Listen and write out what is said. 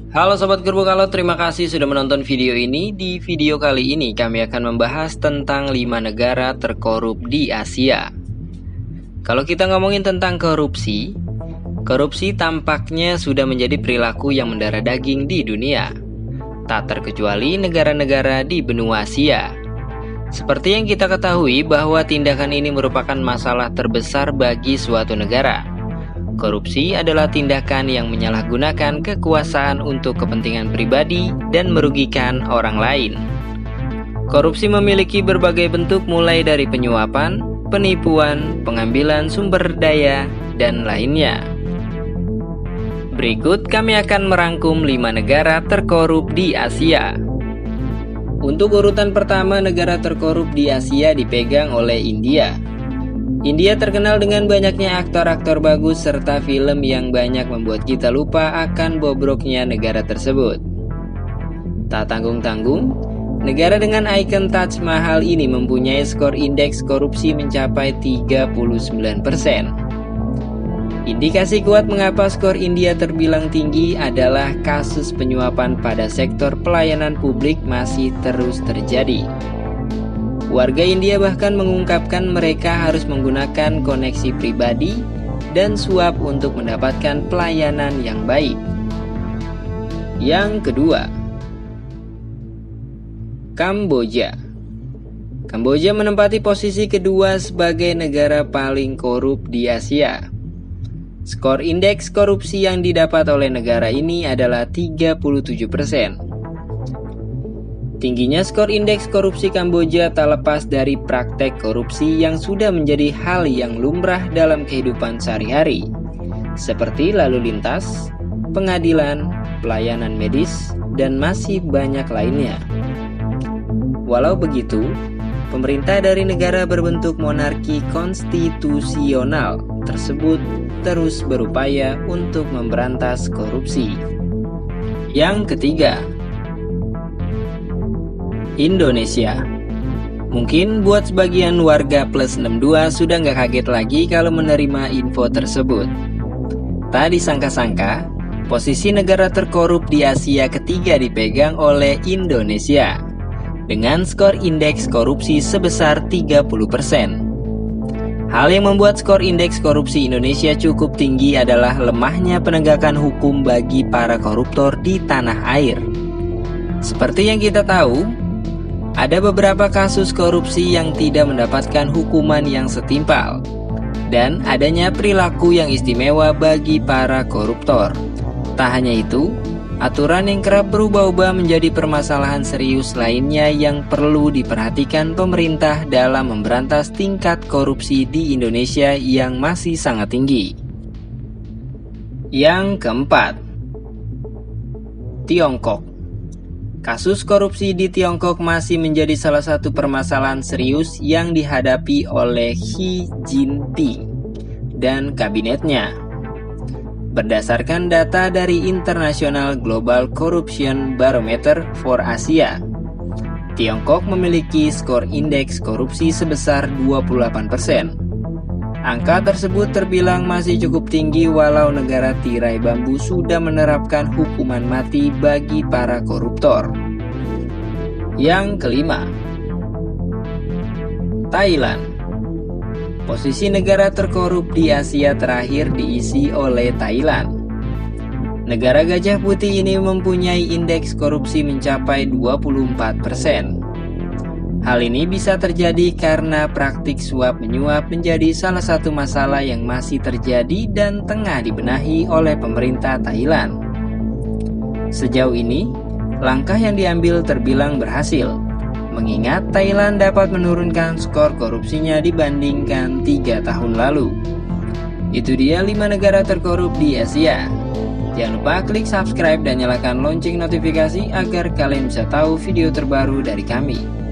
Halo Sobat Gerbong, terima kasih sudah menonton video ini. Di video kali ini kami akan membahas tentang 5 negara terkorup di Asia. Kalau kita ngomongin tentang korupsi, korupsi tampaknya sudah menjadi perilaku yang mendarah daging di dunia, tak terkecuali negara-negara di benua Asia. Seperti yang kita ketahui bahwa tindakan ini merupakan masalah terbesar bagi suatu negara. Korupsi adalah tindakan yang menyalahgunakan kekuasaan untuk kepentingan pribadi dan merugikan orang lain. Korupsi memiliki berbagai bentuk mulai dari penyuapan, penipuan, pengambilan sumber daya, dan lainnya. Berikut kami akan merangkum 5 negara terkorup di Asia. Untuk urutan pertama, negara terkorup di Asia dipegang oleh India. India terkenal dengan banyaknya aktor-aktor bagus serta film yang banyak membuat kita lupa akan bobroknya negara tersebut. Tak tanggung-tanggung, negara dengan ikon Taj Mahal ini mempunyai skor indeks korupsi mencapai 39%. Indikasi kuat mengapa skor India terbilang tinggi adalah kasus penyuapan pada sektor pelayanan publik masih terus terjadi. Warga India bahkan mengungkapkan mereka harus menggunakan koneksi pribadi dan suap untuk mendapatkan pelayanan yang baik. Yang kedua, Kamboja. Kamboja menempati posisi kedua sebagai negara paling korup di Asia. Skor indeks korupsi yang didapat oleh negara ini adalah 37%. Tingginya skor indeks korupsi Kamboja tak lepas dari praktek korupsi yang sudah menjadi hal yang lumrah dalam kehidupan sehari-hari, seperti lalu lintas, pengadilan, pelayanan medis, dan masih banyak lainnya. Walau begitu, pemerintah dari negara berbentuk monarki konstitusional tersebut terus berupaya untuk memberantas korupsi. Yang ketiga, Indonesia. Mungkin buat sebagian warga plus 62 sudah nggak kaget lagi kalau menerima info tersebut. Tak disangka-sangka, posisi negara terkorup di Asia ketiga dipegang oleh Indonesia dengan skor indeks korupsi sebesar 30%. Hal yang membuat skor indeks korupsi Indonesia cukup tinggi adalah lemahnya penegakan hukum bagi para koruptor di tanah air. Seperti yang kita tahu, ada beberapa kasus korupsi yang tidak mendapatkan hukuman yang setimpal, dan adanya perilaku yang istimewa bagi para koruptor. Tak hanya itu, aturan yang kerap berubah-ubah menjadi permasalahan serius lainnya yang perlu diperhatikan pemerintah dalam memberantas tingkat korupsi di Indonesia yang masih sangat tinggi. Yang keempat, Tiongkok. Kasus korupsi di Tiongkok masih menjadi salah satu permasalahan serius yang dihadapi oleh Xi Jinping dan kabinetnya. Berdasarkan data dari International Global Corruption Barometer for Asia, Tiongkok memiliki skor indeks korupsi sebesar 28%. Angka tersebut terbilang masih cukup tinggi walau negara tirai bambu sudah menerapkan hukuman mati bagi para koruptor. Yang kelima, Thailand. Posisi negara terkorup di Asia terakhir diisi oleh Thailand. Negara gajah putih ini mempunyai indeks korupsi mencapai 24%. Hal ini bisa terjadi karena praktik suap menyuap menjadi salah satu masalah yang masih terjadi dan tengah dibenahi oleh pemerintah Thailand. Sejauh ini, langkah yang diambil terbilang berhasil, mengingat Thailand dapat menurunkan skor korupsinya dibandingkan 3 tahun lalu. Itu dia 5 negara terkorup di Asia. Jangan lupa klik subscribe dan nyalakan lonceng notifikasi agar kalian bisa tahu video terbaru dari kami.